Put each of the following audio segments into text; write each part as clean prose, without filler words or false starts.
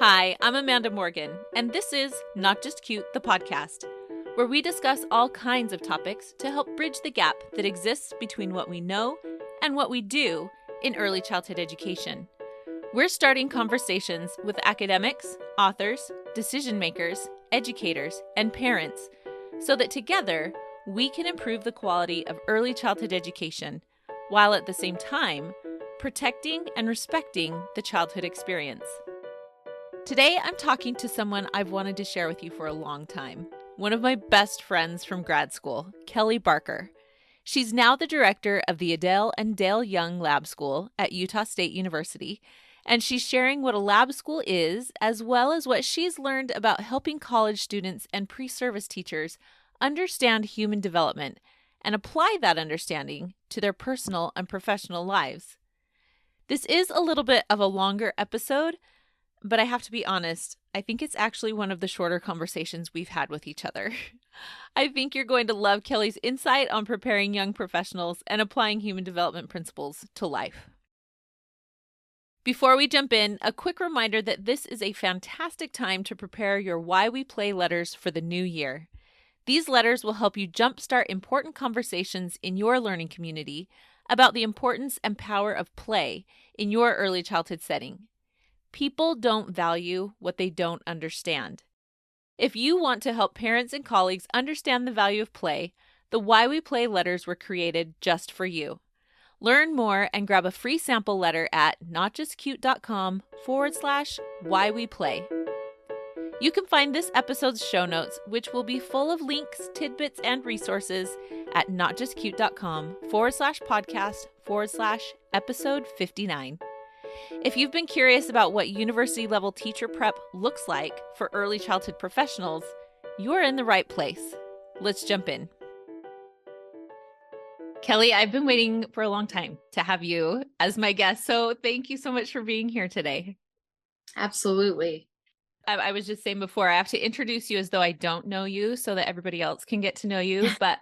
Hi, I'm Amanda Morgan, and this is Not Just Cute, the podcast, where we discuss all kinds of topics to help bridge the gap that exists between what we know and what we do in early childhood education. We're starting conversations with academics, authors, decision makers, educators, and parents so that together we can improve the quality of early childhood education while at the same time protecting and respecting the childhood experience. Today, I'm talking to someone I've wanted to share with you for a long time. One of my best friends from grad school, Kelli Barker. She's now the director of the Adele and Dale Young Lab School at Utah State University, and she's sharing what a lab school is, as well as what she's learned about helping college students and pre-service teachers understand human development and apply that understanding to their personal and professional lives. This is a little bit of a longer episode, but I have to be honest, I think it's actually one of the shorter conversations we've had with each other. I think you're going to love Kelli's insight on preparing young professionals and applying human development principles to life. Before we jump in, a quick reminder that this is a fantastic time to prepare your Why We Play letters for the new year. These letters will help you jumpstart important conversations in your learning community about the importance and power of play in your early childhood setting. People don't value what they don't understand. If you want to help parents and colleagues understand the value of play, the Why We Play letters were created just for you. Learn more and grab a free sample letter at notjustcute.com/why we play. You can find this episode's show notes, which will be full of links, tidbits, and resources at notjustcute.com/podcast/episode 59. If you've been curious about what university-level teacher prep looks like for early childhood professionals, you're in the right place. Let's jump in. Kelli, I've been waiting for a long time to have you as my guest, so thank you so much for being here today. Absolutely. I was just saying before, I have to introduce you as though I don't know you so that everybody else can get to know you, but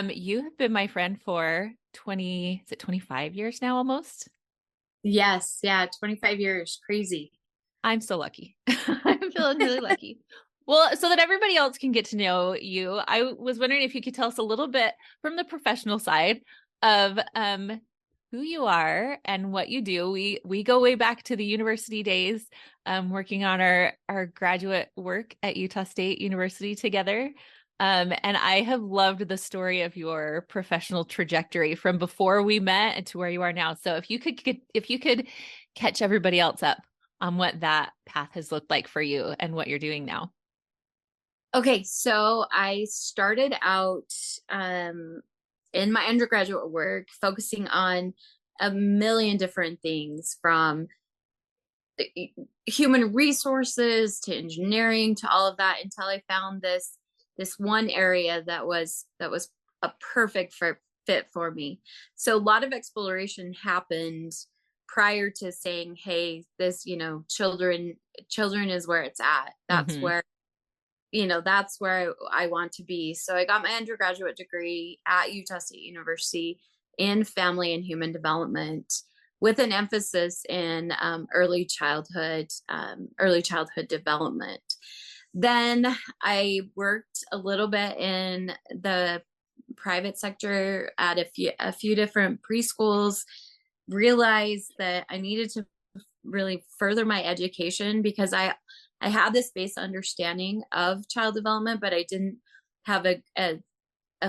you have been my friend for 25 years now almost? Yes. Yeah. 25 years. Crazy. I'm so lucky. I'm feeling really lucky. Well, so that everybody else can get to know you, I was wondering if you could tell us a little bit from the professional side of who you are and what you do. We go way back to the university days, working on our graduate work at Utah State University together. And I have loved the story of your professional trajectory from before we met and to where you are now. So if you could catch everybody else up on what that path has looked like for you and what you're doing now. Okay. So I started out in my undergraduate work focusing on a million different things, from human resources to engineering to all of that, until I found this one area that was a perfect fit for me. So a lot of exploration happened prior to saying, hey, this, children is where it's at. That's where, that's where I want to be. So I got my undergraduate degree at Utah State University in family and human development, with an emphasis in early childhood development. Then I worked a little bit in the private sector at a few different preschools, realized that I needed to really further my education because I had this base understanding of child development, but I didn't have a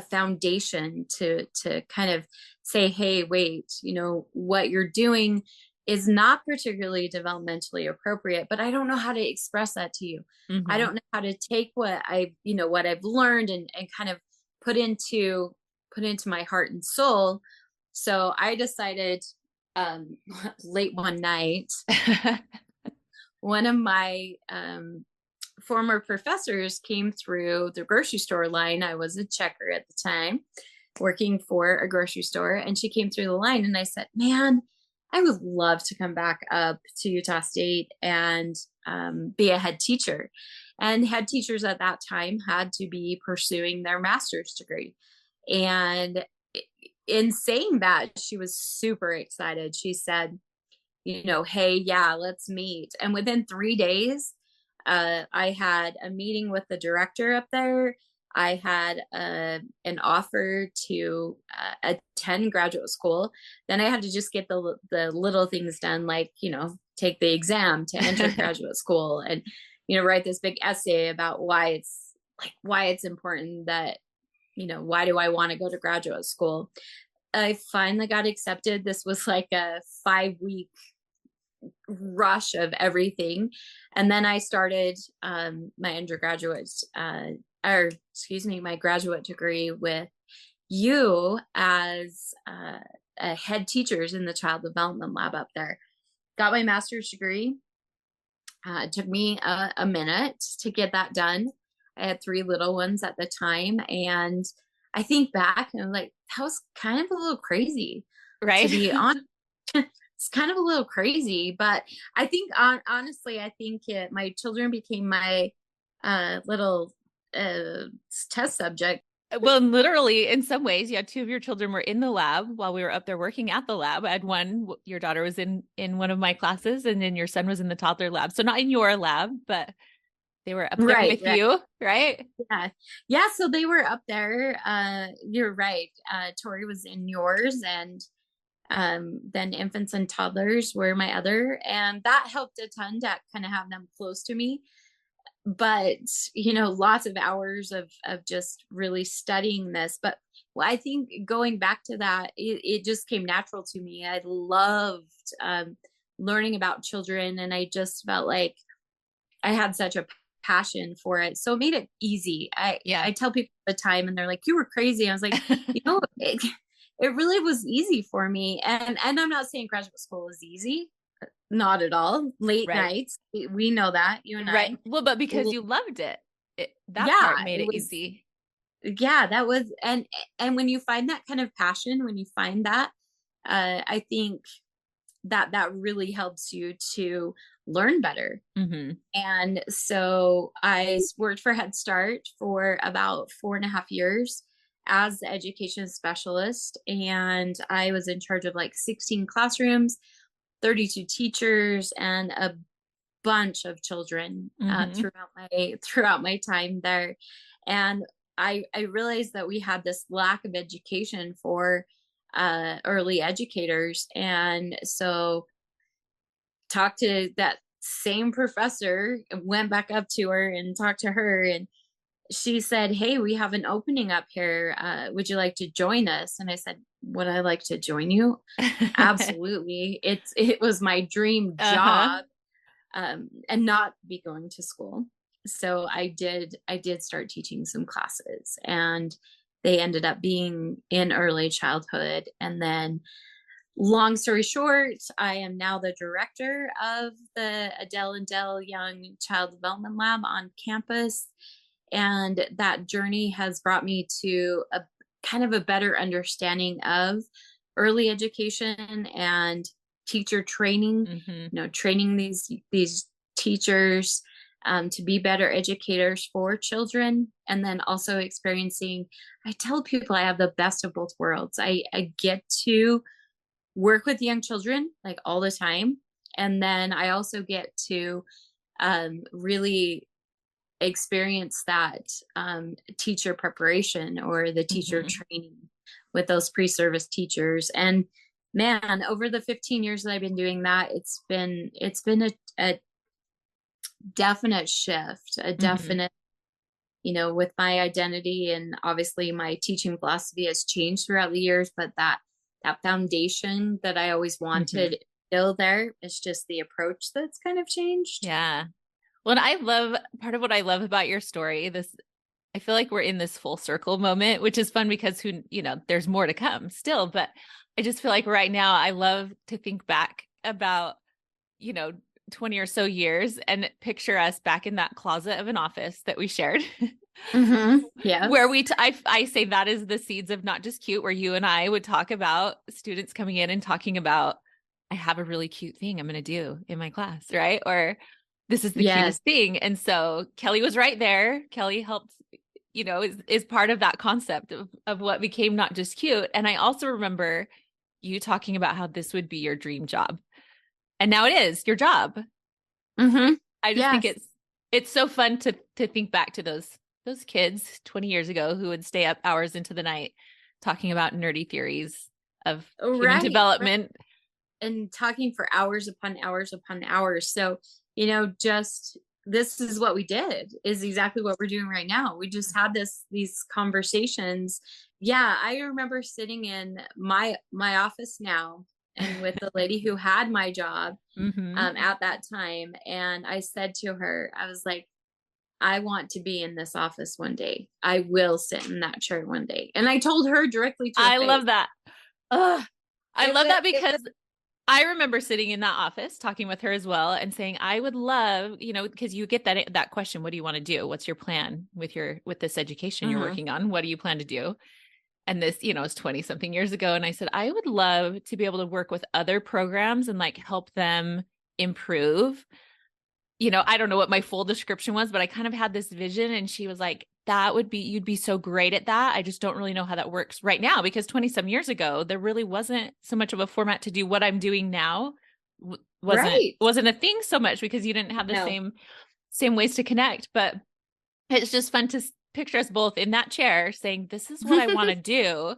foundation to kind of say, hey, wait, what you're doing is not particularly developmentally appropriate, but I don't know how to express that to you. Mm-hmm. I don't know how to take what I've learned and kind of put into my heart and soul. So I decided late one night, one of my former professors came through the grocery store line. I was a checker at the time, working for a grocery store, and she came through the line, and I said, man, I would love to come back up to Utah State and be a head teacher. And head teachers at that time had to be pursuing their master's degree. And in saying that, she was super excited. She said, hey, yeah, let's meet. And within 3 days, I had a meeting with the director up there. I had an offer to attend graduate school. Then I had to just get the little things done, like, take the exam to enter graduate school, and, write this big essay about why it's important that, why do I want to go to graduate school? I finally got accepted. This was like a 5-week rush of everything. And then I started my undergraduate, my graduate degree with you as a head teachers in the child development lab up there. Got my master's degree. It took me a minute to get that done. I had 3 little ones at the time. And I think back and I'm like, that was kind of a little crazy, right? To be honest. It's kind of a little crazy, but I think honestly, I think my children became my little test subject. Well, literally, in some ways, yeah, 2 of your children were in the lab while we were up there working at the lab. I had one, your daughter was in one of my classes, and then your son was in the toddler lab. So not in your lab, but they were up there with you, right? Yeah. So they were up there. You're right. Tori was in yours, and then infants and toddlers were my other, and that helped a ton to kind of have them close to me. But lots of hours of just really studying this. But I think going back to that, it just came natural to me. I loved learning about children, and I just felt like I had such a passion for it, so it made it easy. I tell people all the time, and they're like, "You were crazy." I was like, it really was easy for me. And I'm not saying graduate school is easy. Not at all. Late nights. We know that, you and I. Well, but because you loved it, that part made it easy. Yeah, that was, and when you find that kind of passion, when you find that, I think that really helps you to learn better. Mm-hmm. And so I worked for Head Start for about 4.5 years as the education specialist. And I was in charge of like 16 classrooms, 32 teachers, and a bunch of children throughout my time there. And I realized that we had this lack of education for early educators. And so talked to that same professor, went back up to her and talked to her, and she said, "Hey, we have an opening up here. Would you like to join us?" And I said, "Would I like to join you?" Absolutely. It was my dream job, and not be going to school. So I did start teaching some classes, and they ended up being in early childhood. And then, long story short, I am now the director of the Adele and Dell Young Child Development Lab on campus. And that journey has brought me to a kind of a better understanding of early education and teacher training, training these teachers to be better educators for children. And then also experiencing, I tell people I have the best of both worlds. I get to work with young children like all the time. And then I also get to really experience that teacher preparation or the teacher training with those pre-service teachers. And man, over the 15 years that I've been doing that, it's been a definite shift, a definite, with my identity, and obviously my teaching philosophy has changed throughout the years, but that foundation that I always wanted still there. It's just the approach that's kind of changed. Yeah. Well, and part of what I love about your story, I feel like we're in this full circle moment, which is fun because there's more to come still, but I just feel like right now I love to think back about, 20 or so years and picture us back in that closet of an office that we shared. Yeah. Where I say that is the seeds of Not Just Cute, where you and I would talk about students coming in and talking about, I have a really cute thing I'm going to do in my class, right? Or this is the cutest thing. And so Kelli was right there. Kelli helped, is part of that concept of what became Not Just Cute. And I also remember you talking about how this would be your dream job. And now it is your job. Mm-hmm. I just think Yes. it's so fun to think back to those kids 20 years ago who would stay up hours into the night talking about nerdy theories of human Right. development. And talking for hours upon hours upon hours. So, just this is what we did, is exactly what we're doing right now. We just had these conversations. Yeah, I remember sitting in my office now and with the lady who had my job at that time. And I said to her, I was like, I want to be in this office one day. I will sit in that chair one day. And I told her directly to her I face. love that. Ugh. I love that It because I remember sitting in that office talking with her as well and saying, I would love, because you get that question, what do you want to do? What's your plan with this education you're working on? What do you plan to do? And this, it's 20 something years ago. And I said, I would love to be able to work with other programs and like help them improve. I don't know what my full description was, but I kind of had this vision. And she was like, you'd be so great at that. I just don't really know how that works right now, because 20 some years ago, there really wasn't so much of a format to do what I'm doing now. Wasn't a thing so much because you didn't have the same ways to connect. But it's just fun to picture us both in that chair saying, this is what I want to do.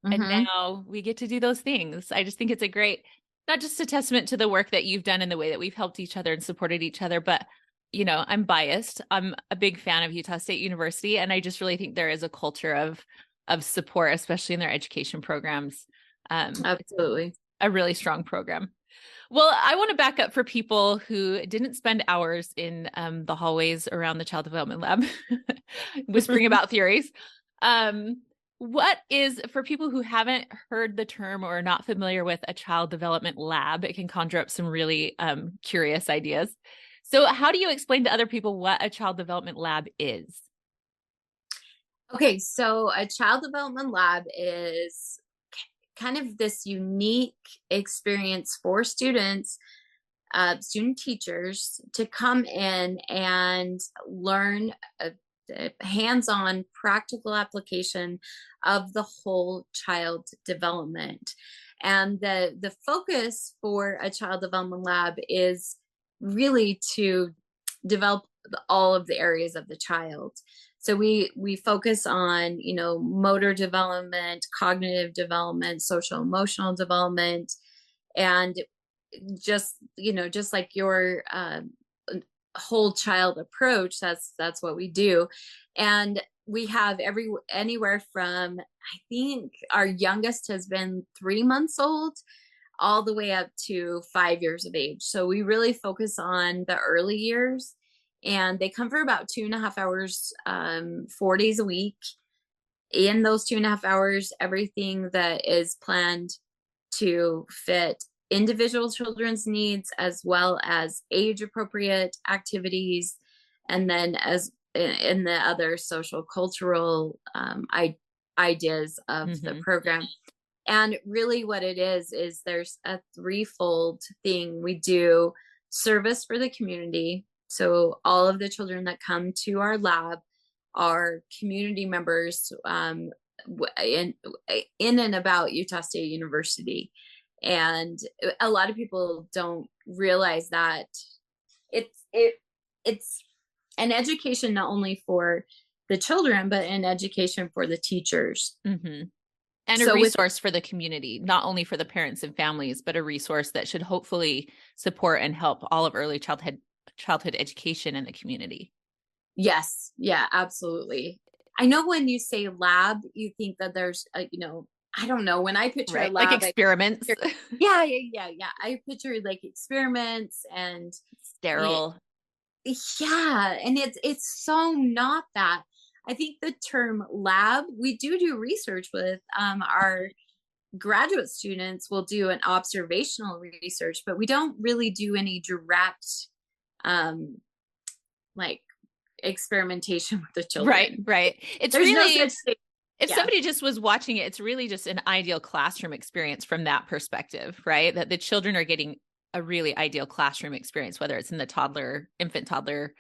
And now we get to do those things. I just think it's a great, not just a testament to the work that you've done and the way that we've helped each other and supported each other, but I'm biased. I'm a big fan of Utah State University. And I just really think there is a culture of support, especially in their education programs. Absolutely. A really strong program. Well, I want to back up for people who didn't spend hours in the hallways around the Child Development Lab whispering about theories. What is, for people who haven't heard the term or are not familiar with a Child Development Lab, it can conjure up some really curious ideas. So how do you explain to other people what a Child Development Lab is? Okay, so a Child Development Lab is kind of this unique experience for students, student teachers, to come in and learn a hands-on practical application of the whole child development. And the focus for a Child Development Lab is really to develop all of the areas of the child. So we focus on, motor development, cognitive development, social emotional development, and just like your whole child approach. That's what we do. And we have anywhere from, I think our youngest has been 3 months old all the way up to 5 years of age. So we really focus on the early years, and they come for about 2.5 hours, 4 days a week. In those 2.5 hours, everything that is planned to fit individual children's needs as well as age appropriate activities, and then as in the other social cultural ideas of the program. And really what it is there's a threefold thing. We do service for the community. So all of the children that come to our lab are community members in and about Utah State University. And a lot of people don't realize that it's an education not only for the children, but an education for the teachers. And so a resource for the community, not only for the parents and families, but a resource that should hopefully support and help all of early childhood education in the community. Yes. Yeah, absolutely. I know when you say lab, you think that there's, I don't know. When I picture a lab, like experiments. Yeah. I picture like experiments and sterile. Yeah. And it's so not that. I think the term lab, we do research with our graduate students will do an observational research, but we don't really do any direct like experimentation with the children. Right. It's There's really no such thing. If somebody just was watching it, it's really just an ideal classroom experience from that perspective, right? That the children are getting a really ideal classroom experience, whether it's in the infant toddler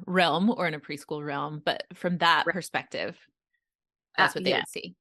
realm or in a preschool realm. But from that perspective, that's what they would see.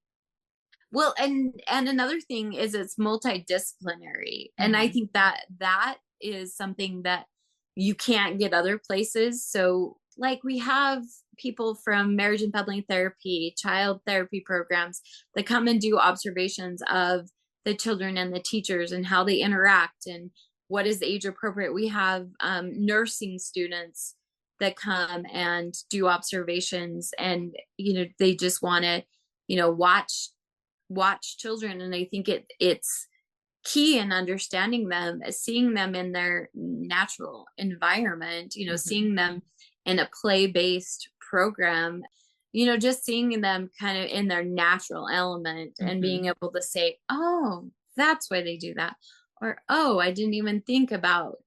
Well, and another thing is it's multidisciplinary. And I Mhm. think that is something that you can't get other places. So like we have people from marriage and family therapy, child therapy programs that come and do observations of the children and the teachers and how they interact and what is age appropriate. We have nursing students that come and do observations, and they just want to watch children. And I think it's key in understanding them, seeing them in their natural environment, Mhm. seeing them in a play-based program, just seeing them kind of in their natural element and being Mhm. able to say, oh, that's why they do that. Or, oh, I didn't even think about,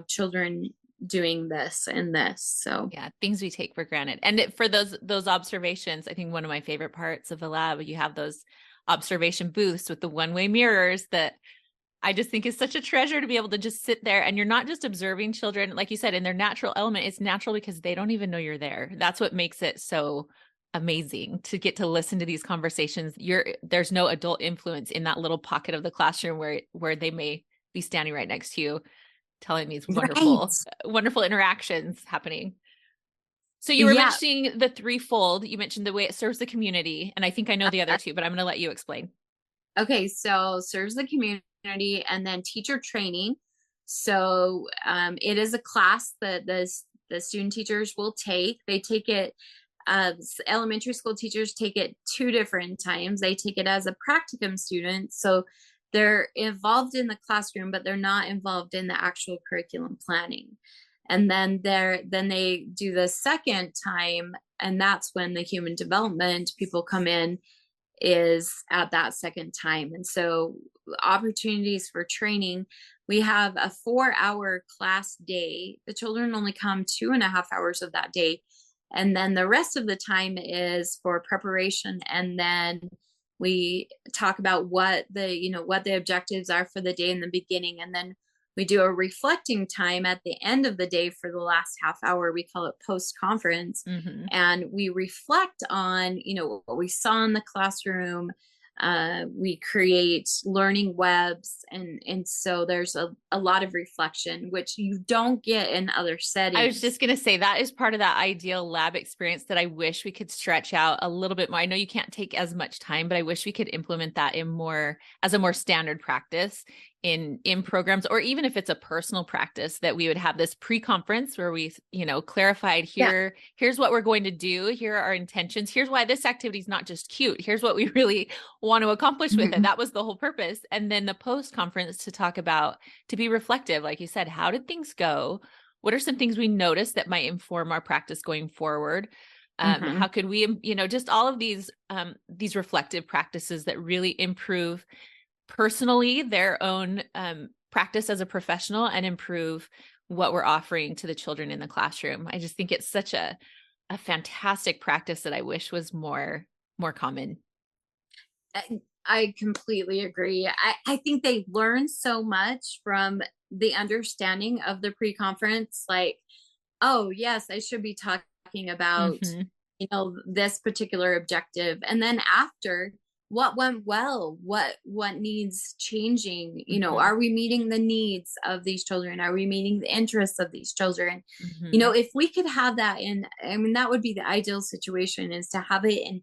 children doing this and this. So Yeah, things we take for granted. And for those observations, I think one of my favorite parts of the lab, you have those observation booths with the one-way mirrors that I just think is such a treasure to be able to just sit there, and you're not just observing children, like you said, in their natural element. It's natural because they don't even know you're there. That's what makes it so amazing to get to listen to these conversations. There's no adult influence in that little pocket of the classroom where they may be standing right next to you, telling these right. wonderful interactions happening. So you were Yeah. mentioning the threefold. You mentioned the way it serves the community, and I think I know the other two, but I'm going to let you explain. Okay, so serves the community and then teacher training. So it is a class that the student teachers will take. They take it, elementary school teachers take it 2 different times. They take it as a practicum student. So they're involved in the classroom, but they're not involved in the actual curriculum planning. And then they do the second time, and that's when the human development people come in, is at that second time. And so opportunities for training, we have a 4-hour class day. The children only come 2.5 hours of that day. And then the rest of the time is for preparation. And then we talk about what the objectives are for the day in the beginning. And then we do a reflecting time at the end of the day for the last half hour. We call it post conference. Mm-hmm. And we reflect on what we saw in the classroom. We create learning webs, and so there's a lot of reflection, which you don't get in other I was settings. just going to say that is part of that ideal lab experience that I wish we could stretch out a little bit more. I know you can't take as much time, but I wish we could implement that as a more standard practice in programs, or even if it's a personal practice, that we would have this pre-conference where we, clarified Yeah. here's what we're going to do. Here are our intentions. Here's why this activity is not just cute. Here's what we really want to accomplish with it. Mhm. That was the whole purpose. And then the post-conference to be reflective, like you said, how did things go? What are some things we notice that might inform our practice going forward? How Mhm. could we, just all of these reflective practices that really improve personally their own practice as a professional and improve what we're offering to the children in the classroom. I just think it's such a fantastic practice that I wish was more common. I completely agree. I think they learn so much from the understanding of the pre-conference. Like, oh yes, I should be talking about, Mm-hmm. this particular objective. And then after, what went well, what needs changing, Mm-hmm. are we meeting the needs of these children? Are we meeting the interests of these children? Mm-hmm. If we could have that I mean, that would be the ideal situation, is to have it in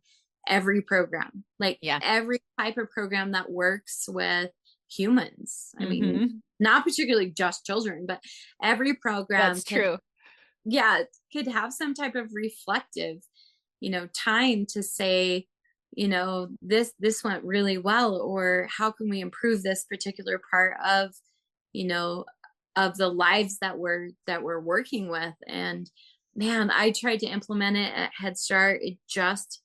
every program, like Yeah. every type of program that works with humans. I mean, Mm-hmm. not particularly just children, but every program That's could, true. yeah, could have some type of reflective, time to say, this went really well, or how can we improve this particular part of, you know, of the lives that we're working with. And man, I tried to implement it at Head Start. It just,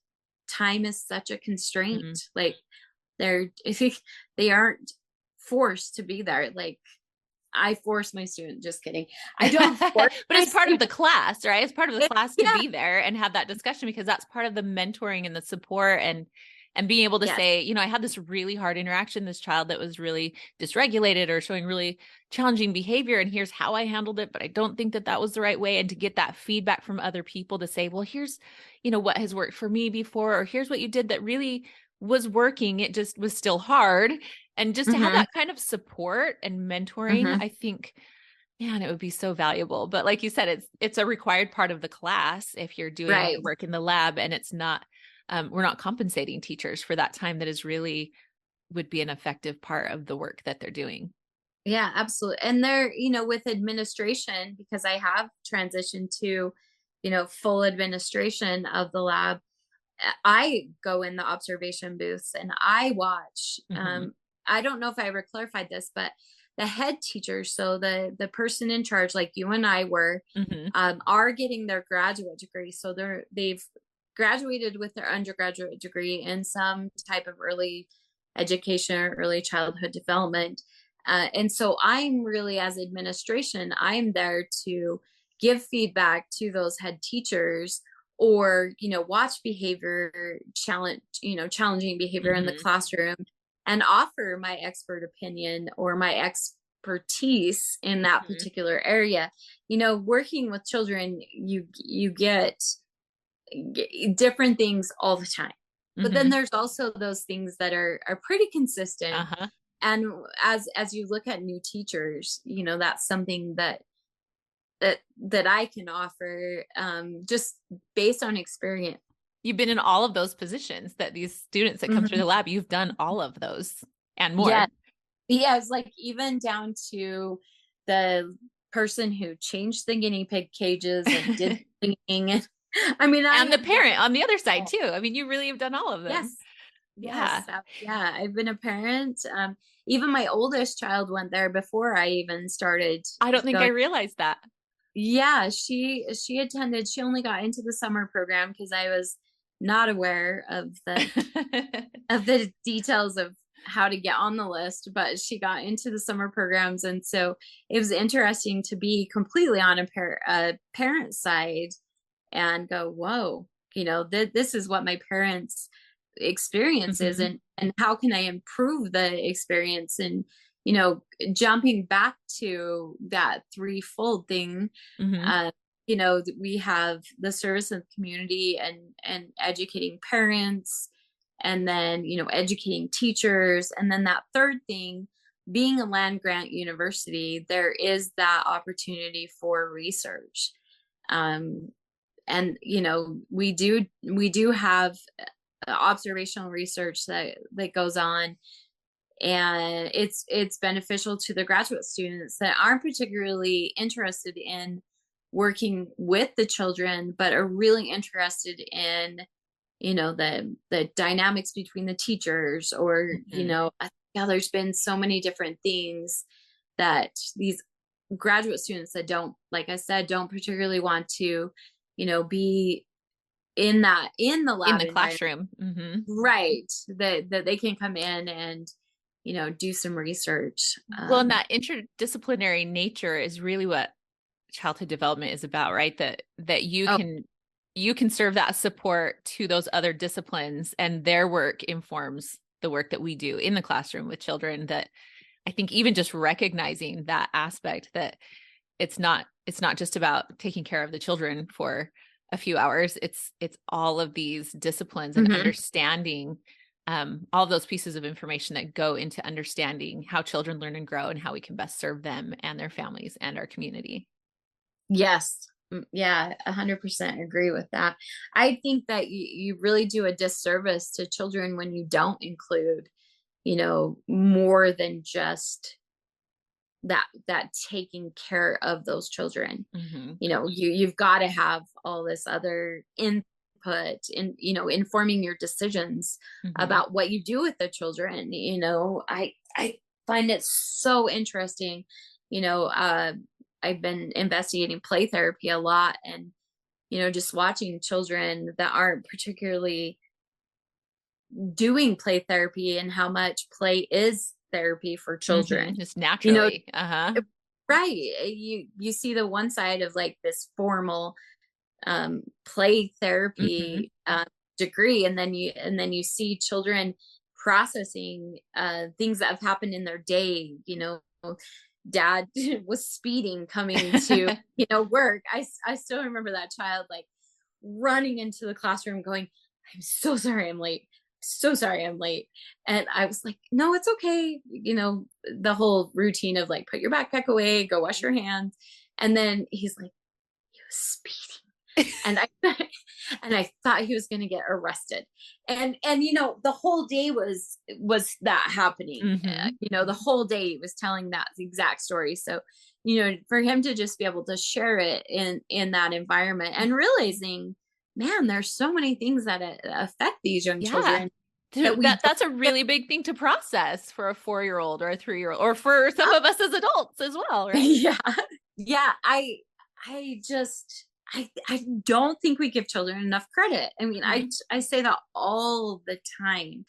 time is such a constraint. Mm-hmm. Like they're they aren't forced to be there. Like I force my student, just kidding. I don't force But my it's part of student. the class, right? It's part of the class to Yeah. be there and have that discussion, because that's part of the mentoring and the support, and being able to Yes. say, I had this really hard interaction, this child that was really dysregulated or showing really challenging behavior, and here's how I handled it, but I don't think that was the right way. And to get that feedback from other people to say, well, here's, what has worked for me before, or here's what you did that really was working. It just was still hard. And just to have Mm-hmm. that kind of support and mentoring, I think, man, it would be so valuable. But like you said, it's a required part of the class if you're doing Right. the work in the lab, and it's not, we're not compensating teachers for that time that is really would be an effective part of the work that they're doing. Yeah, absolutely. And they're, with administration, because I have transitioned to, full administration of the lab. I go in the observation booths and I watch. I don't know if I ever clarified this, but the head teacher, so the person in charge, like you and I were, are getting their graduate degree. So they've graduated with their undergraduate degree in some type of early education or early childhood development. And so I'm really, as administration, I'm there to give feedback to those head teachers, or watch behavior challenging behavior in the classroom, and offer my expert opinion or my expertise in that particular area. Working with children, you get different things all the time, but then there's also those things that are pretty consistent. And as you look at new teachers, that's something that I can offer, just based on experience. You've been in all of those positions that these students that come through the lab, you've done all of those and more. Yeah. It's like even down to the person who changed the guinea pig cages and did singing. And the parent on the other side too. I mean, you really have done all of them. Yes. Yeah. I've been a parent. Even my oldest child went there before I even started. I don't think I realized that. Yeah, she attended. She only got into the summer program because I was not aware of the details of how to get on the list, but she got into the summer programs. And so it was interesting to be completely on a parent side and go, whoa, this is what my parents' experience is, and how can I improve the experience? And jumping back to that threefold thing, we have the service of the community and educating parents, and then, educating teachers. And then that third thing, being a land grant university, there is that opportunity for research. And, we do have observational research that goes on. And it's beneficial to the graduate students that aren't particularly interested in working with the children, but are really interested in, the dynamics between the teachers, or, there's been so many different things that these graduate students that don't, like I said, don't particularly want to, be in the lab, in the classroom. Right. That they can come in and, do some research. Well, and that interdisciplinary nature is really what childhood development is about, right? That you can serve that support to those other disciplines, and their work informs the work that we do in the classroom with children. That I think even just recognizing that aspect, that it's not just about taking care of the children for a few hours. It's all of these disciplines and understanding all of those pieces of information that go into understanding how children learn and grow, and how we can best serve them and their families and our community. Yes. Yeah, 100% agree with that. I think that you really do a disservice to children when you don't include, more than just that taking care of those children. You've got to have all this other input in, informing your decisions about what you do with the children. I find it so interesting. I've been investigating play therapy a lot, and, just watching children that aren't particularly doing play therapy, and how much play is therapy for children. Just naturally. Right. You see the one side of like this formal play therapy degree, and then you see children processing things that have happened in their day. Dad was speeding coming to work. I still remember that child like running into the classroom going, I'm so sorry I'm late. so sorry I'm late. And I was like, no, it's okay. The whole routine of like, put your backpack away, go wash your hands. And then he's like, he was speeding. And I thought he was going to get arrested. And the whole day was that happening. The whole day he was telling that exact story. So, for him to just be able to share it in that environment and realizing, man, there's so many things that affect these young children. That's a really big thing to process for a 4-year-old or a 3-year-old, or for some of us as adults as well, right? Yeah. I don't think we give children enough credit. I mean, I say that all the time.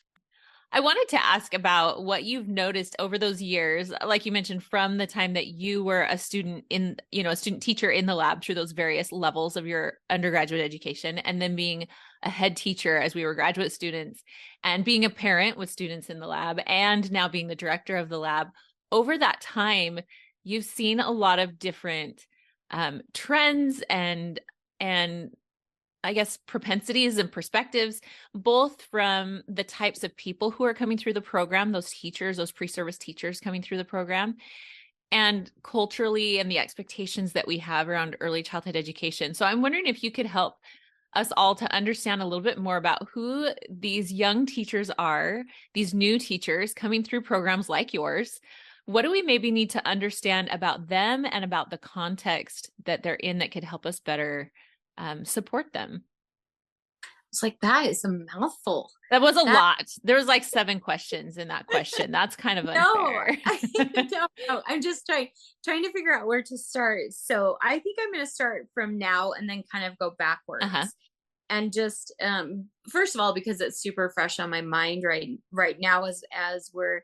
I wanted to ask about what you've noticed over those years, like you mentioned, from the time that you were a student a student teacher in the lab through those various levels of your undergraduate education, and then being a head teacher as we were graduate students, and being a parent with students in the lab, and now being the director of the lab. Over that time, you've seen a lot of different trends and I guess propensities and perspectives, both from the types of people who are coming through the program, those teachers, those pre-service teachers coming through the program, and culturally and the expectations that we have around early childhood education. So I'm wondering if you could help us all to understand a little bit more about who these young teachers are, these new teachers coming through programs like yours. What do we maybe need to understand about them and about the context that they're in that could help us better support them? It's like, that is a mouthful. That was a lot. There was like 7 questions in that question. That's kind of unfair. No, I'm just trying to figure out where to start. So I think I'm going to start from now and then kind of go backwards. And just first of all, because it's super fresh on my mind right now, as we're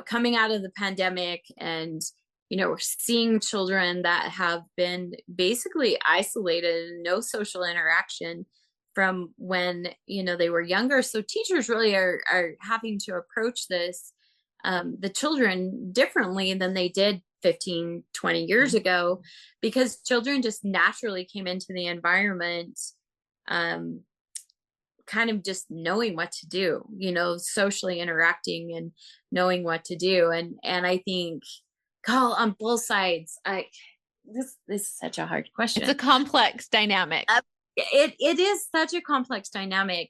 coming out of the pandemic, and we're seeing children that have been basically isolated and no social interaction from when, they were younger. So teachers really are having to approach this, the children differently than they did 15, 20 years ago, because children just naturally came into the environment, kind of just knowing what to do, socially interacting and knowing what to do. And I think, on both sides, this is such a hard question. It's a complex dynamic. It is such a complex dynamic.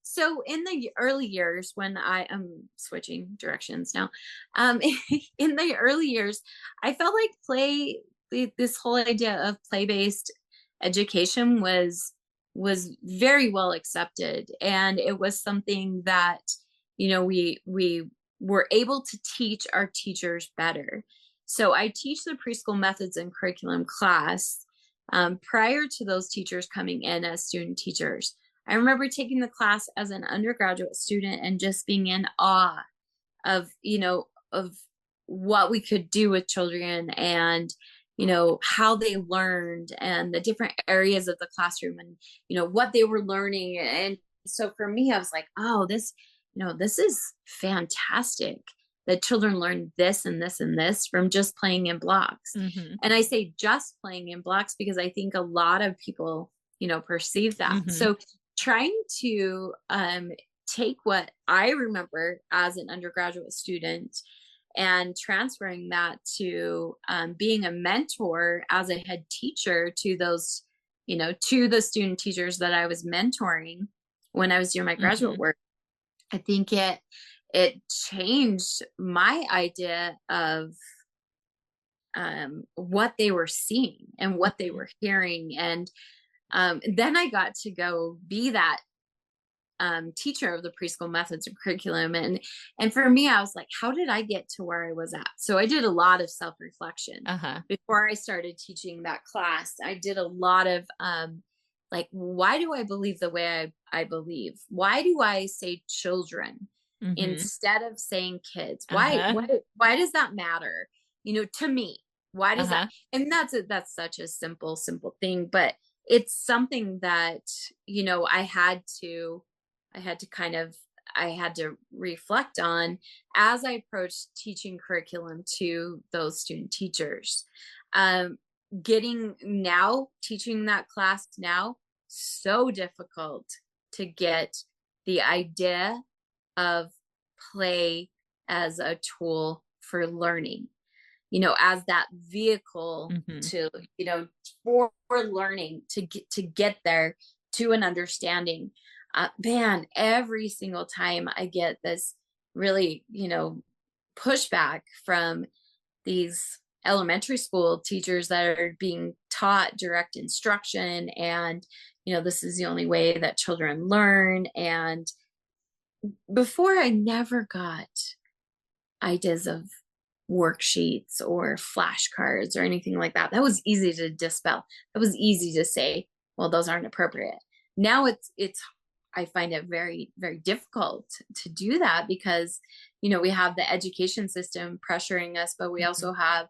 So in the early years, when I am switching directions now, in the early years, I felt like this whole idea of play-based education was very well accepted, and it was something that we were able to teach our teachers better. So I teach the preschool methods and curriculum class. Prior to those teachers coming in as student teachers, I remember taking the class as an undergraduate student and just being in awe of what we could do with children, and how they learned, and the different areas of the classroom, and what they were learning. And so for me, I was like, oh, this is fantastic that children learn this and this and this from just playing in blocks. And I say just playing in blocks because I think a lot of people, perceive that. So trying to take what I remember as an undergraduate student and transferring that to being a mentor as a head teacher to those, to the student teachers that I was mentoring when I was doing my graduate work. I think it changed my idea of what they were seeing and what they were hearing. And then I got to go be that teacher of the preschool methods and curriculum. And for me, I was like, how did I get to where I was at? So I did a lot of self-reflection. Before I started teaching that class. I did a lot of why do I believe the way I believe? Why do I say children instead of saying kids? Why does that matter? To me, why does that? And that's such a simple thing, but it's something that, I had to reflect on as I approached teaching curriculum to those student teachers. Teaching that class now, so difficult to get the idea of play as a tool for learning, as that vehicle to, for learning, to get there to an understanding. Man, every single time I get this really, pushback from these elementary school teachers that are being taught direct instruction, and this is the only way that children learn. And before, I never got ideas of worksheets or flashcards or anything like that. That was easy to dispel. That was easy to say, well, those aren't appropriate. Now it's I find it very, very difficult to do that, because we have the education system pressuring us, but we also have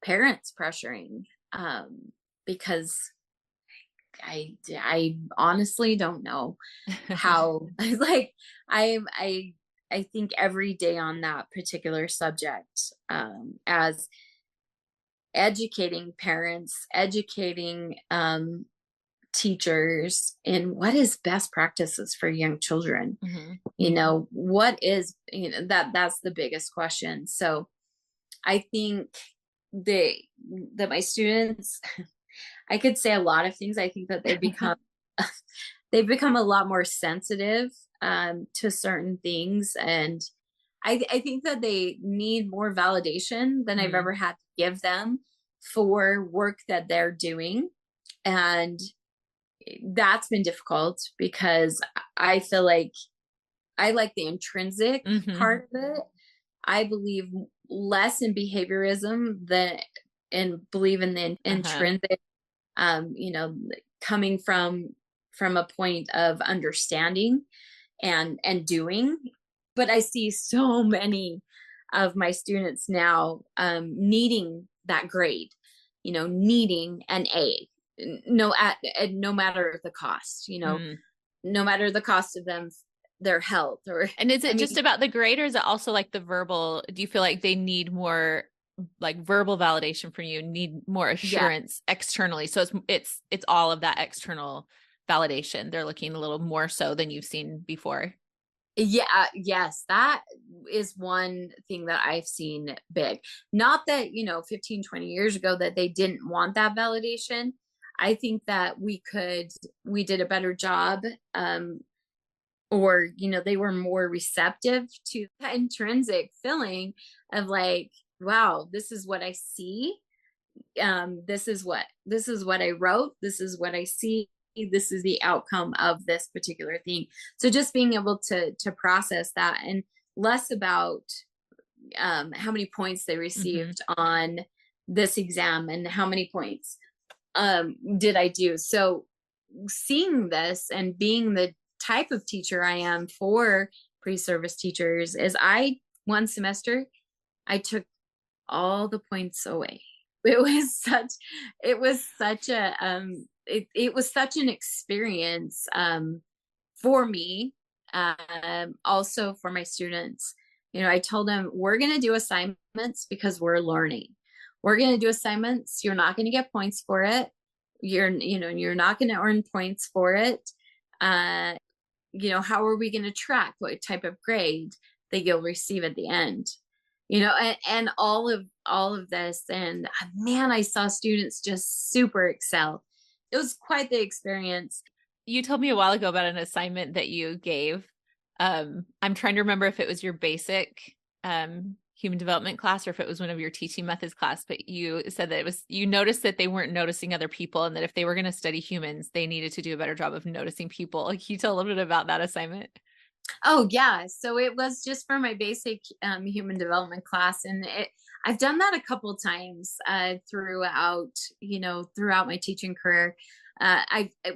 parents pressuring, because I honestly don't know how. Like, I think every day on that particular subject, as educating parents, educating teachers in what is best practices for young children. What is, that's the biggest question. So I think that my students, I could say a lot of things. I think that they've become a lot more sensitive to certain things. And I think that they need more validation than I've ever had to give them for work that they're doing. And that's been difficult, because I feel like I like the intrinsic part of it. I believe less in behaviorism and believe in the intrinsic, coming from a point of understanding and doing. But I see so many of my students now needing that grade, needing an A, no matter the cost, no matter the cost of their health. And is it just about the grade, or is it also like the verbal? Do you feel like they need more like verbal validation from you, need more assurance externally? So it's all of that external validation. They're looking a little more so than you've seen before. Yes, that is one thing that I've seen big. Not that, 15, 20 years ago that they didn't want that validation. I think that we did a better job, or, they were more receptive to that intrinsic feeling of like, wow, this is what I see. This is what I wrote. This is what I see. This is the outcome of this particular thing. So just being able to process that, and less about how many points they received on this exam and how many points did I do. So seeing this and being the type of teacher I am for pre-service teachers, is one semester I took all the points away. It was such an experience for me, also for my students. I told them, we're going to do assignments because we're learning. We're going to do assignments. You're not going to get points for it. You're not going to earn points for it. How are we going to track what type of grade that you'll receive at the end? And all of this. And man, I saw students just super excel. It was quite the experience. You told me a while ago about an assignment that you gave. I'm trying to remember if it was your basic human development class or if it was one of your teaching methods class, but you said that you noticed that they weren't noticing other people, and that if they were going to study humans, they needed to do a better job of noticing people. Can you tell a little bit about that assignment? Oh yeah. So it was just for my basic human development class. And I've done that a couple of times throughout my teaching career.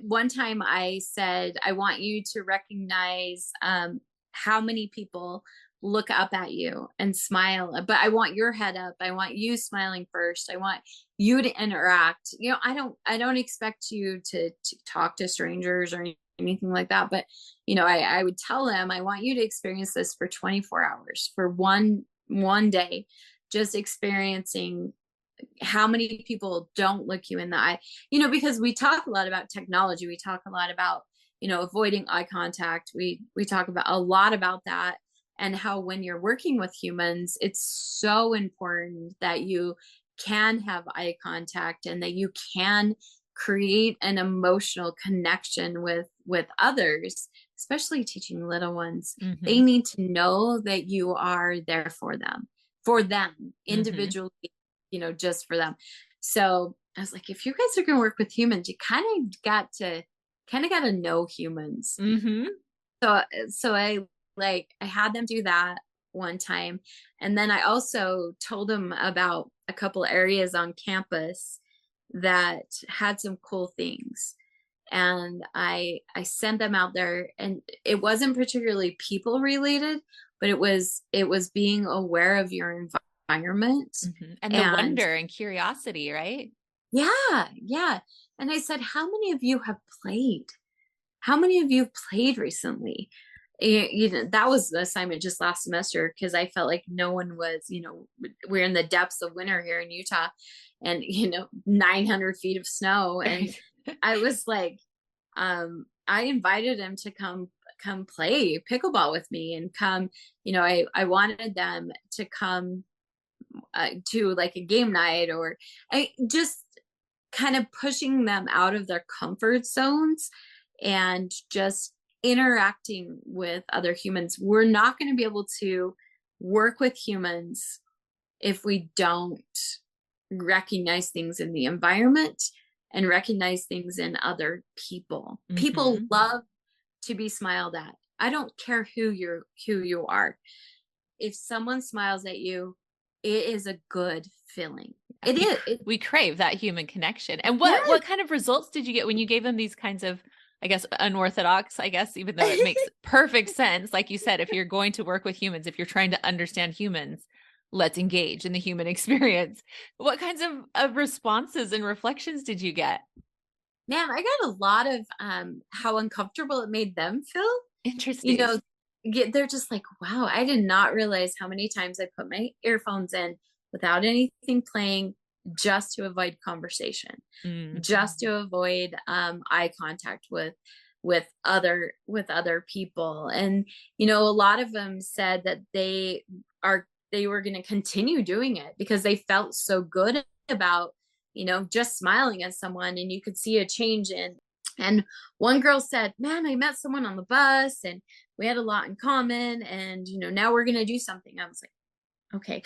One time I said, I want you to recognize how many people look up at you and smile, but I want your head up. I want you smiling first. I want you to interact. I don't expect you to talk to strangers or anything like that. But, I would tell them, I want you to experience this for 24 hours, for one day, just experiencing how many people don't look you in the eye, because we talk a lot about technology. We talk a lot about, avoiding eye contact. We talk about a lot about that, and how when you're working with humans, it's so important that you can have eye contact and that you can create an emotional connection with others, especially teaching little ones. Mm-hmm. They need to know that you are there for them individually, just for them. So I was like, if you guys are going to work with humans, you kind of got to know humans. Mm-hmm. So I had them do that one time. And then I also told them about a couple areas on campus that had some cool things. And I sent them out there, and it wasn't particularly people related, but it was being aware of your environment. Mm-hmm. And the wonder and curiosity, right? Yeah. Yeah. And I said, how many of you have played? How many of you have played recently? That was the assignment just last semester, because I felt like no one was, we're in the depths of winter here in Utah, and 900 feet of snow. And I was like, I invited them to come play pickleball with me, and come, I wanted them to come to like a game night, or I just kind of pushing them out of their comfort zones and just interacting with other humans. We're not going to be able to work with humans if we don't recognize things in the environment and recognize things in other people. Mm-hmm. People love to be smiled at. I don't care who you are. If someone smiles at you, it is a good feeling. It is. We crave that human connection. And what kind of results did you get when you gave them these kinds of, I guess, unorthodox, even though it makes perfect sense. Like you said, if you're going to work with humans, if you're trying to understand humans, let's engage in the human experience. What kinds of responses and reflections did you get? Man, I got a lot of how uncomfortable it made them feel. Interesting. They're just like, wow, I did not realize how many times I put my earphones in without anything playing, just to avoid conversation, just to avoid eye contact with other people. And a lot of them said that they were going to continue doing it because they felt so good about just smiling at someone, and you could see a change in. And one girl said, man, I met someone on the bus and we had a lot in common, and now we're going to do something. I was like, okay,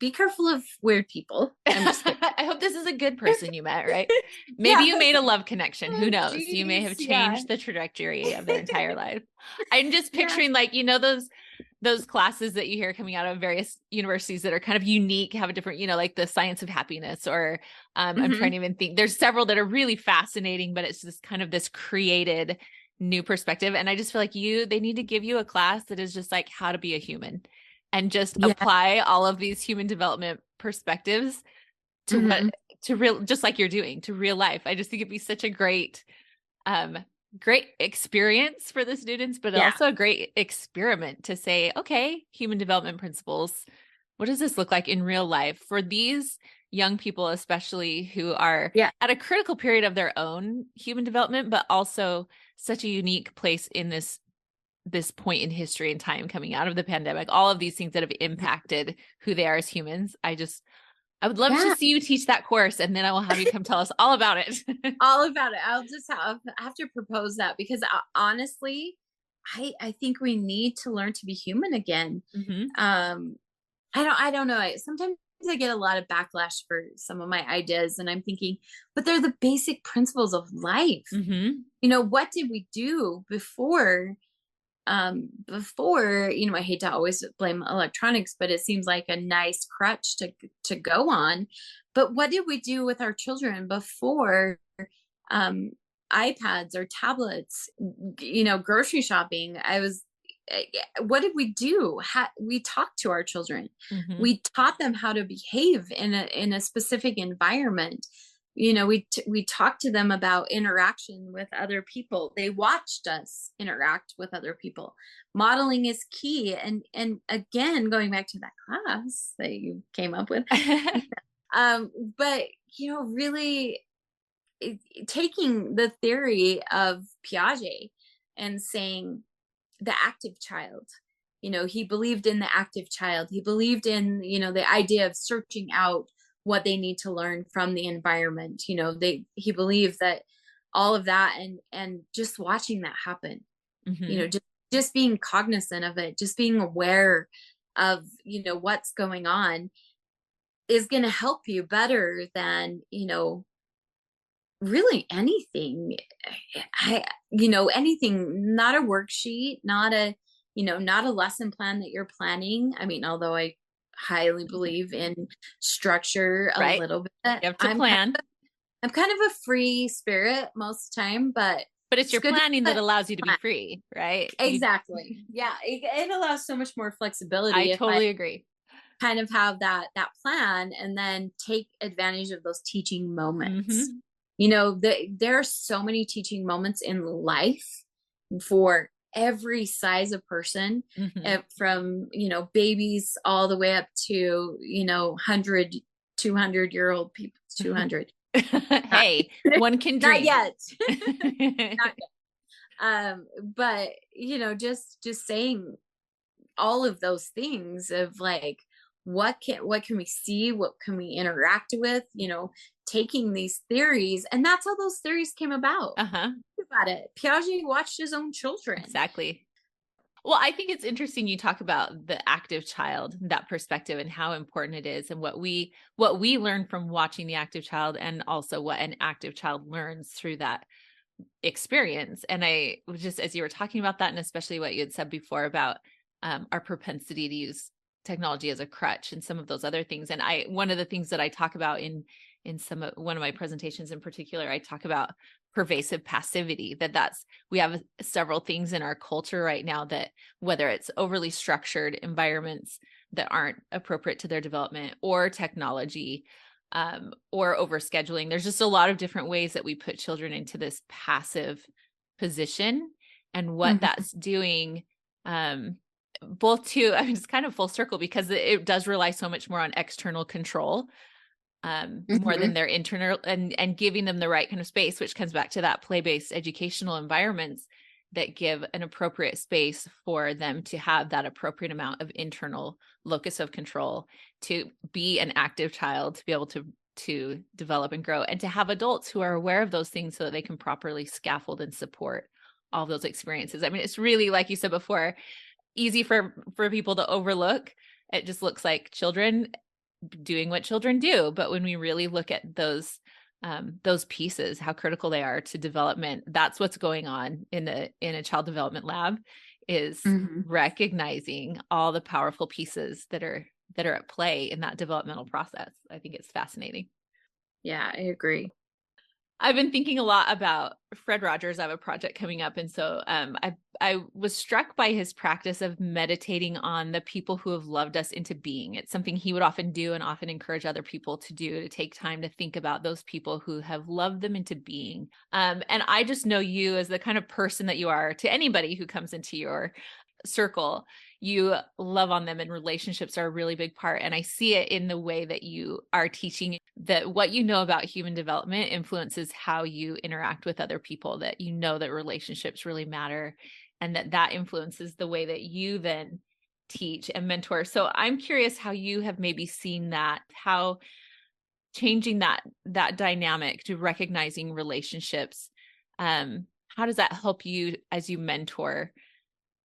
be careful of weird people. I hope this is a good person you met, right? Maybe you made a love connection. Who knows? Geez, you may have changed the trajectory of their entire life. I'm just picturing those classes that you hear coming out of various universities that are kind of unique, have a different, like the science of happiness, or I'm trying to even think. There's several that are really fascinating, but it's just kind of this created new perspective. And I just feel like they need to give you a class that is just like how to be a human, and just apply all of these human development perspectives to just like you're doing, to real life. I just think it'd be such a great experience for the students, but also a great experiment to say, okay, human development principles, what does this look like in real life for these young people, especially who are at a critical period of their own human development, but also such a unique place in this point in history and time, coming out of the pandemic, all of these things that have impacted who they are as humans. I would love to see you teach that course, and then I will have you come tell us all about it. All about it. I'll just have to propose that, because honestly, I think we need to learn to be human again. I don't know. Sometimes I get a lot of backlash for some of my ideas, and I'm thinking, but they're the basic principles of life. What did we do before, I hate to always blame electronics, but it seems like a nice crutch to go on. But what did we do with our children before iPads or tablets, grocery shopping? What did we do? We talked to our children. We taught them how to behave in a specific environment. We talked to them about interaction with other people. They watched us interact with other people. Modeling is key. And again, going back to that class that you came up with, but really taking the theory of Piaget and saying the active child, he believed in the active child. He believed in, the idea of searching out what they need to learn from the environment. He believed that all of that, and just watching that happen, just being cognizant of it, just being aware of, what's going on is going to help you better than, really anything. Anything, not a worksheet, not a lesson plan that you're planning. I mean, although I highly believe in structure a little bit. You have to plan. I'm kind of a free spirit most of the time, but it's your planning that allows you to be free, right? Exactly. Yeah. It allows so much more flexibility. I totally agree. Kind of have that plan and then take advantage of those teaching moments. There are so many teaching moments in life for every size of person, from, babies all the way up to, 100, 200-year-old people, 200. Hey, one can dream. Not yet. Not yet. But, just saying all of those things of like, what can we see? What can we interact with? Taking these theories, and that's how those theories came about. Think about it. Piaget watched his own children. Exactly. Well, I think it's interesting you talk about the active child, that perspective, and how important it is, and what we learn from watching the active child, and also what an active child learns through that experience. And I was just, as you were talking about that, and especially what you had said before about our propensity to use technology as a crutch and some of those other things. And one of the things that I talk about in one of my presentations in particular, I talk about pervasive passivity, we have several things in our culture right now that, whether it's overly structured environments that aren't appropriate to their development, or technology, or overscheduling, there's just a lot of different ways that we put children into this passive position, and what that's doing, both to, I mean, it's kind of full circle, because it does rely so much more on external control, more than their internal, and giving them the right kind of space, which comes back to that play-based educational environments that give an appropriate space for them to have that appropriate amount of internal locus of control, to be an active child, to be able to develop and grow, and to have adults who are aware of those things so that they can properly scaffold and support all of those experiences. I mean, it's really, like you said before, easy for people to overlook. It just looks like children doing what children do. But when we really look at those pieces, how critical they are to development, that's what's going on in a child development lab, is recognizing all the powerful pieces that are at play in that developmental process. I think it's fascinating. Yeah, I agree. I've been thinking a lot about Fred Rogers. I have a project coming up. And so I was struck by his practice of meditating on the people who have loved us into being. It's something he would often do, and often encourage other people to do, to take time to think about those people who have loved them into being. And I just know you as the kind of person that you are to anybody who comes into your circle. You love on them, and relationships are a really big part. And I see it in the way that you are teaching, that what you know about human development influences how you interact with other people, that that relationships really matter, and that influences the way that you then teach and mentor. So I'm curious how you have maybe seen that, how changing that dynamic to recognizing relationships, how does that help you as you mentor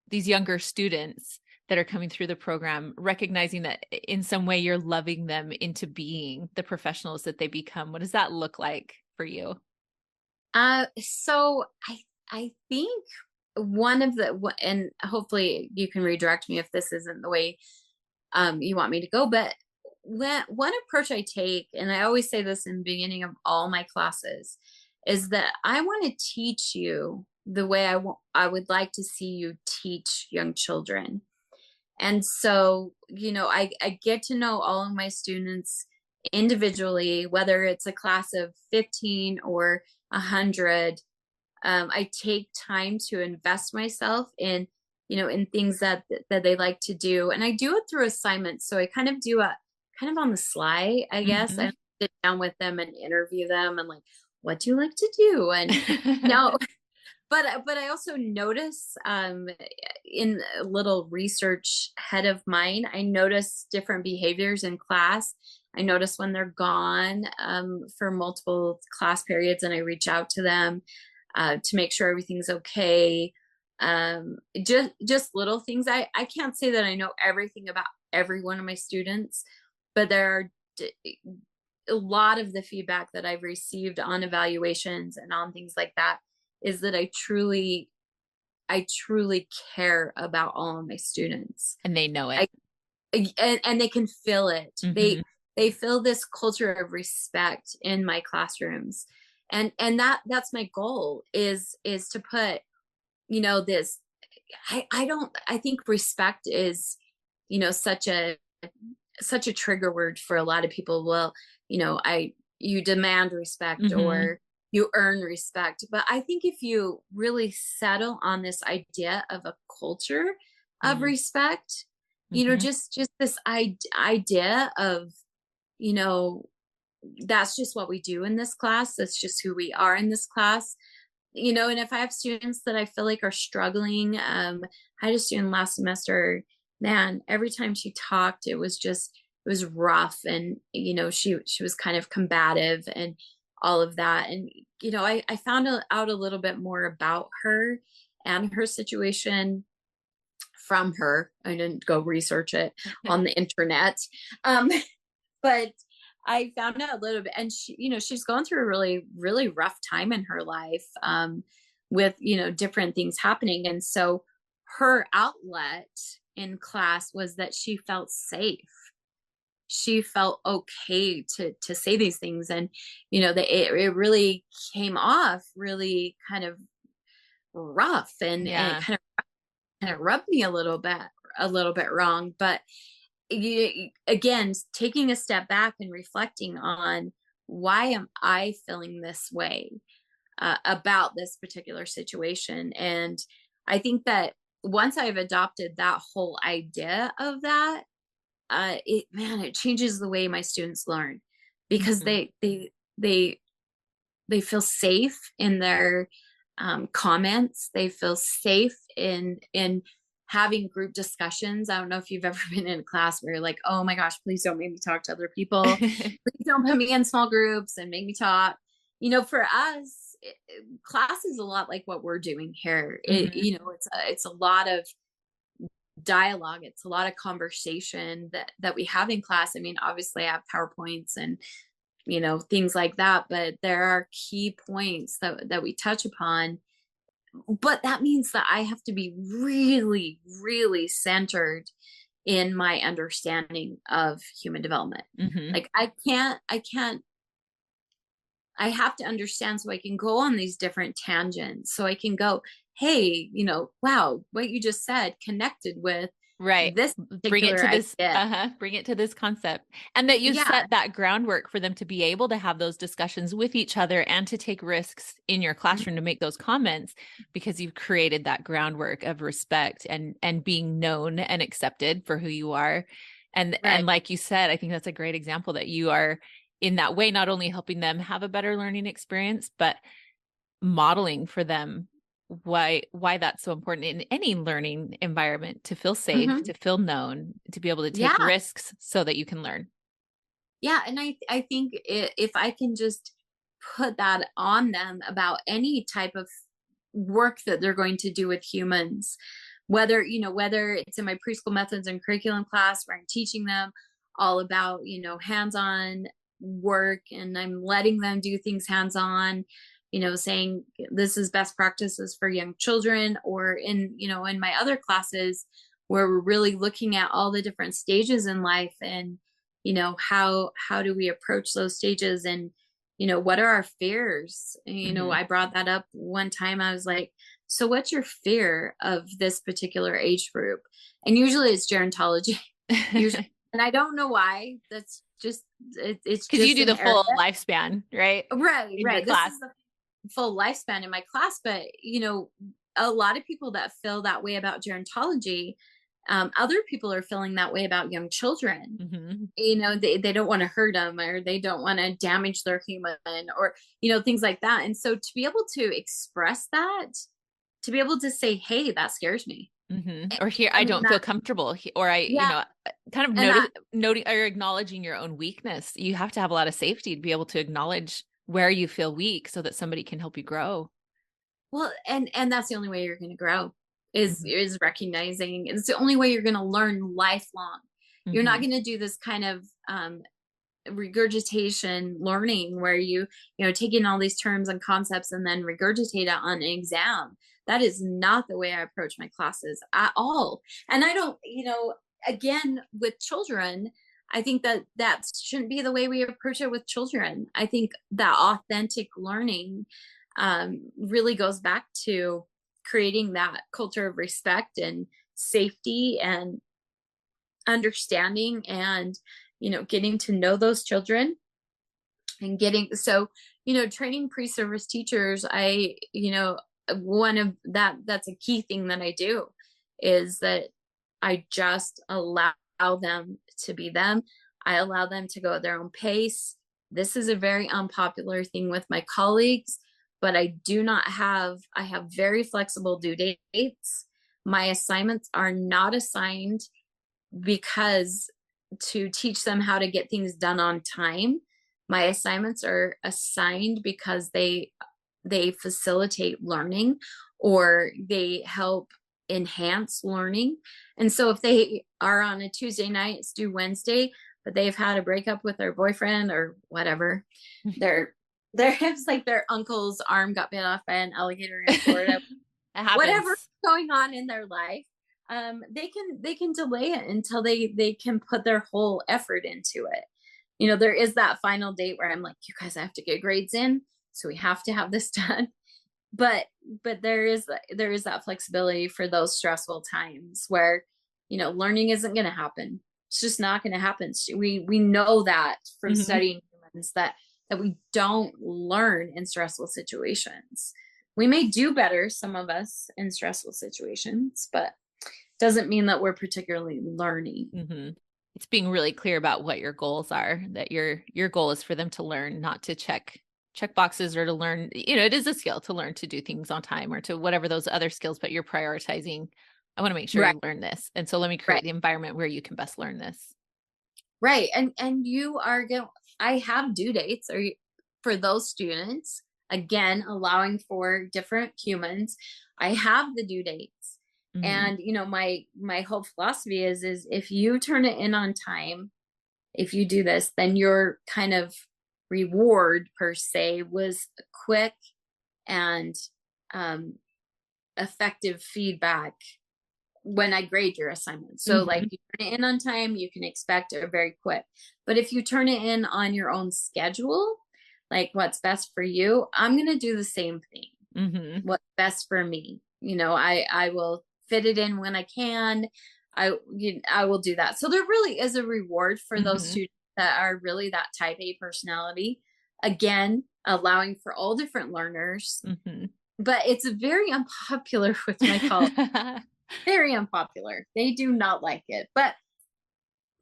these younger students that are coming through the program, recognizing that in some way you're loving them into being the professionals that they become? What does that look like for you? So I think one of the, and hopefully you can redirect me if this isn't the way you want me to go, but one approach I take, and I always say this in the beginning of all my classes, is that I want to teach you the way I would like to see you teach young children. And so, I get to know all of my students individually, whether it's a class of 15 or 100. I take time to invest myself in, in things that they like to do. And I do it through assignments. So I kind of do kind of on the sly, I guess. I sit down with them and interview them and like, what do you like to do? And but I also notice, in a little research head of mine, I notice different behaviors in class. I notice when they're gone, for multiple class periods, and I reach out to them, to make sure everything's okay. Just little things. I can't say that I know everything about every one of my students, but there are a lot of the feedback that I've received on evaluations and on things like that is that I truly care about all of my students. And they know it. And they can feel it. Mm-hmm. They feel this culture of respect in my classrooms. And that's my goal is to put, this, I think respect is, such a trigger word for a lot of people. Well, you demand respect, mm-hmm. or you earn respect. But I think if you really settle on this idea of a culture of mm-hmm. respect, mm-hmm. just this idea of, that's just what we do in this class. That's just who we are in this class. And if I have students that I feel like are struggling, I had a student last semester, man, every time she talked, it was rough. And, she was kind of combative and all of that. And, I found out a little bit more about her and her situation from her. I didn't go research it on the internet. But I found out a little bit, and she's going through a really, really rough time in her life, with, different things happening. And so her outlet in class was that she felt safe. She felt okay to say these things. And, it really came off really kind of rough and it kind of rubbed me a little bit wrong. But again, taking a step back and reflecting on why am I feeling this way about this particular situation. And I think that once I've adopted that whole idea of that, it changes the way my students learn, because mm-hmm. they feel safe in their comments. They feel safe in having group discussions. I don't know if you've ever been in a class where you're like, oh my gosh, please don't make me talk to other people. Please don't put me in small groups and make me talk. For us, class is a lot like what we're doing here. Mm-hmm. It's a lot of dialogue. It's a lot of conversation that we have in class. I mean, obviously I have PowerPoints and, things like that, but there are key points that we touch upon. But that means that I have to be really, really centered in my understanding of human development. Mm-hmm. Like I have to understand so I can go on these different tangents. So I can go, hey, wow, what you just said connected with this. Bring it to this, bring it to this concept. And that you set that groundwork for them to be able to have those discussions with each other and to take risks in your classroom to make those comments, because you've created that groundwork of respect and being known and accepted for who you are. And like you said, I think that's a great example that you are in that way, not only helping them have a better learning experience, but modeling for them why that's so important in any learning environment, to feel safe, mm-hmm. to feel known, to be able to take risks so that you can learn. Yeah. And I think if I can just put that on them about any type of work that they're going to do with humans, whether it's in my preschool methods and curriculum class where I'm teaching them all about, hands-on work, and I'm letting them do things hands-on, saying this is best practices for young children, or in my other classes where we're really looking at all the different stages in life and, how do we approach those stages, and, what are our fears? Mm-hmm. I brought that up one time. I was like, so what's your fear of this particular age group? And usually it's gerontology. And I don't know why. That's just, it's because you do the full lifespan, right? Right. This is the full lifespan in my class. But, a lot of people that feel that way about gerontology, other people are feeling that way about young children. Mm-hmm. They don't want to hurt them, or they don't want to damage their human, or, things like that. And so to be able to express that to be able to say, hey, that scares me. Or here, I don't feel comfortable, or yeah. Kind of noting or acknowledging your own weakness. You have to have a lot of safety to be able to acknowledge where you feel weak so that somebody can help you grow. Well, and that's the only way you're going to grow is recognizing. It's the only way you're going to learn lifelong. You're not going to do this kind of regurgitation learning where you take in all these terms and concepts and then regurgitate it on an exam. That is not the way I approach my classes at all. And I don't, again, with children, I think that shouldn't be the way we approach it with children. I think that authentic learning really goes back to creating that culture of respect and safety and understanding and, getting to know those children and training pre-service teachers. One of that's a key thing that I do is that I just allow them to be them. I allow them to go at their own pace. This is a very unpopular thing with my colleagues, but I have very flexible due dates. My assignments are not assigned because to teach them how to get things done on time. My assignments are assigned because they facilitate learning or they help enhance learning. And so if they are on a Tuesday night, it's due Wednesday, but they've had a breakup with their boyfriend or whatever, it's like their uncle's arm got bit off by an alligator in Florida. Whatever's going on in their life, they can delay it until they can put their whole effort into it. There is that final date where I'm like, you guys have to get grades in, so we have to have this done. But there is that flexibility for those stressful times where, learning isn't going to happen. It's just not going to happen. We know that from studying humans that we don't learn in stressful situations. We may do better, some of us, in stressful situations, but doesn't mean that we're particularly learning. It's being really clear about what your goals are, that your goal is for them to learn, not to check boxes or to learn, it is a skill to learn to do things on time or to whatever those other skills, but you're prioritizing, I want to make sure you learn this. And so let me create the environment where you can best learn this. Right. And you are going, I have due dates for those students, again, allowing for different humans. I have the due dates. And, my whole philosophy is if you turn it in on time, if you do this, then your kind of reward per se was quick and effective feedback when I grade your assignment. So like you turn it in on time, you can expect it very quick. But if you turn it in on your own schedule, like what's best for you, I'm going to do the same thing. What's best for me. I will fit it in when I can. I will do that. So there really is a reward for those students that are really that type A personality. Again, allowing for all different learners, but it's very unpopular with my colleagues. Very unpopular. They do not like it, but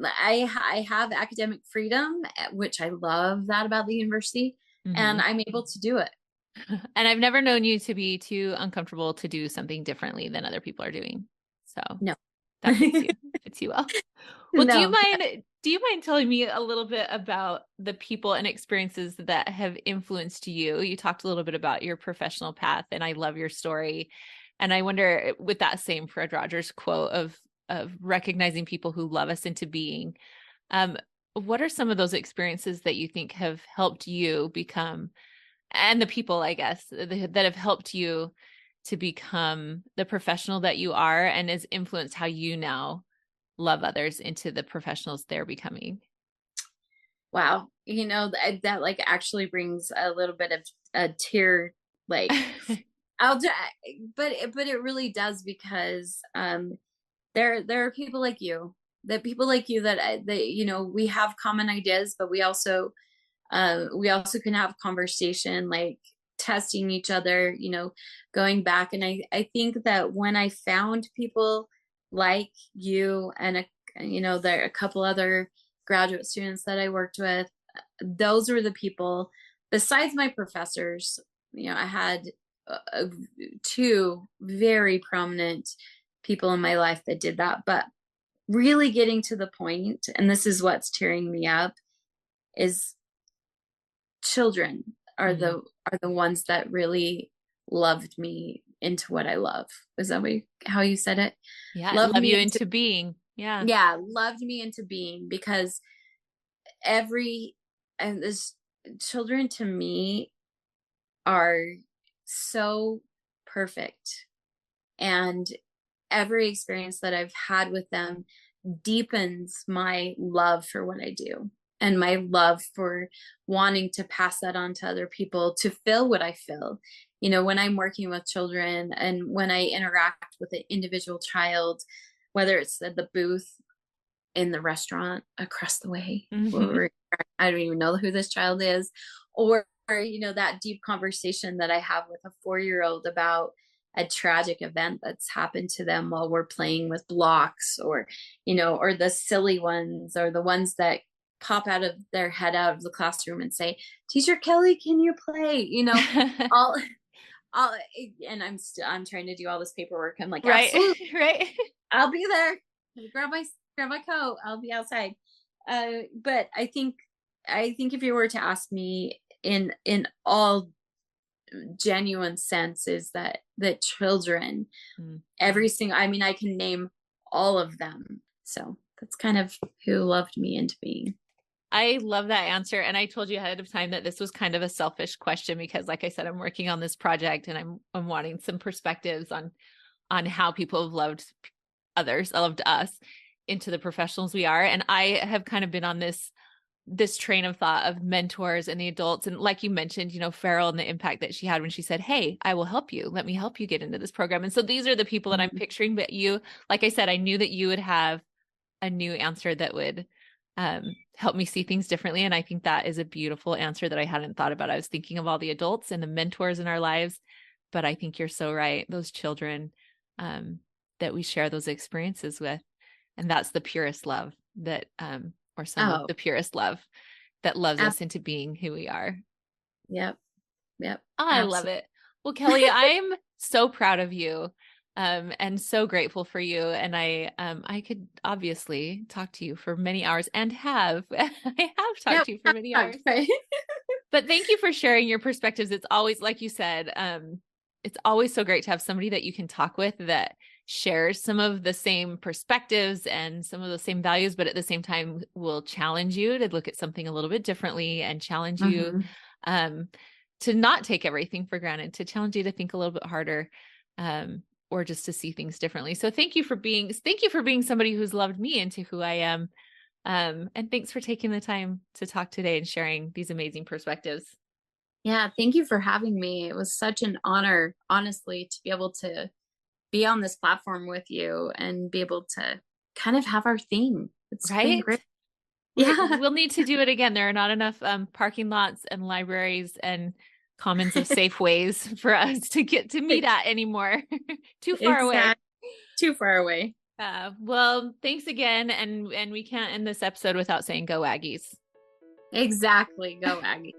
I have academic freedom, which I love that about the university, and I'm able to do it. And I've never known you to be too uncomfortable to do something differently than other people are doing. So no, that fits you well. Well, no. Do you mind telling me a little bit about the people and experiences that have influenced you? You talked a little bit about your professional path, and I love your story. And I wonder, with that same Fred Rogers quote of recognizing people who love us into being, what are some of those experiences that you think have helped you become, and the people, I guess, that have helped you to become the professional that you are and has influenced how you now love others into the professionals they're becoming? Wow. That like actually brings a little bit of a tear, like but it really does, because there are people like you that we have common ideas, but we also can have conversation, like testing each other, going back. And I think that when I found people like you and there are a couple other graduate students that I worked with, those were the people, besides my professors. I had two very prominent people in my life that did that. But really getting to the point, and this is what's tearing me up, is children are the ones that really loved me into what I love. Is that how you said it? Yeah, love you into being. Yeah, loved me into being, because this children to me are so perfect, and every experience that I've had with them deepens my love for what I do, and my love for wanting to pass that on to other people to feel what I feel. You know, when I'm working with children and when I interact with an individual child, whether it's at the booth in the restaurant across the way, or I don't even know who this child is, or, you know, that deep conversation that I have with a 4-year-old about a tragic event that's happened to them while we're playing with blocks, or, you know, or the silly ones, or the ones that pop out of their head out of the classroom and say, Teacher Kelli, can you play? You know, all, and I'm trying to do all this paperwork. I'm like, right, absolutely, right. I'll be there. Grab my coat. I'll be outside. But I think if you were to ask me in all genuine sense, is that children, every single, I mean, I can name all of them. So that's kind of who loved me into being. I love that answer. And I told you ahead of time that this was kind of a selfish question, because like I said, I'm working on this project and I'm wanting some perspectives on how people have loved us into the professionals we are. And I have kind of been on this train of thought of mentors and the adults. And like you mentioned, you know, Farrell and the impact that she had when she said, hey, I will help you. Let me help you get into this program. And so these are the people that I'm picturing. But you, like I said, I knew that you would have a new answer that would help me see things differently. And I think that is a beautiful answer that I hadn't thought about. I was thinking of all the adults and the mentors in our lives, but I think you're so right. Those children that we share those experiences with. And that's the purest love that, or some of the purest love that loves us into being who we are. Yep. Oh, I love it. Well, Kelli, I'm so proud of you. And so grateful for you. And I could obviously talk to you for many hours, and I have talked to you for many hours. Right. But thank you for sharing your perspectives. It's always, like you said, it's always so great to have somebody that you can talk with that shares some of the same perspectives and some of the same values, but at the same time will challenge you to look at something a little bit differently, and challenge you to not take everything for granted, to challenge you to think a little bit harder. Or just to see things differently. So thank you for being somebody who's loved me into who I am. And thanks for taking the time to talk today and sharing these amazing perspectives. Yeah. Thank you for having me. It was such an honor, honestly, to be able to be on this platform with you and be able to kind of have our theme. It's been great. Yeah. We'll need to do it again. There are not enough parking lots and libraries and commons of safe ways for us to get to meet at anymore. Too far away. Too far away. Well, thanks again. And we can't end this episode without saying go Aggies. Exactly. Go Aggies.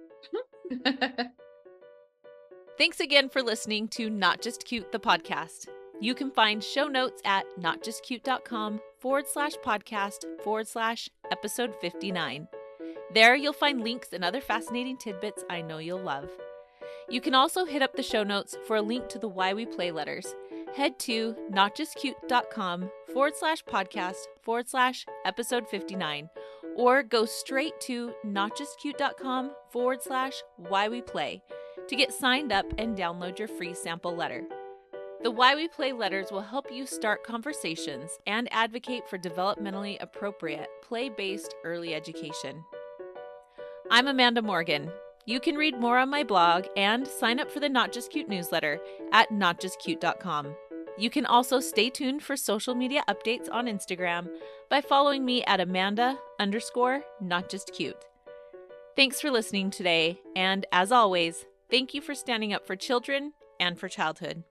Thanks again for listening to Not Just Cute, the podcast. You can find show notes at notjustcute.com/podcast/episode 59. There you'll find links and other fascinating tidbits I know you'll love. You can also hit up the show notes for a link to the Why We Play letters. Head to notjustcute.com/podcast/episode 59, or go straight to notjustcute.com/Why We Play to get signed up and download your free sample letter. The Why We Play letters will help you start conversations and advocate for developmentally appropriate, play-based early education. I'm Amanda Morgan. You can read more on my blog and sign up for the Not Just Cute newsletter at notjustcute.com. You can also stay tuned for social media updates on Instagram by following me at Amanda_NotJustCute. Thanks for listening today, and as always, thank you for standing up for children and for childhood.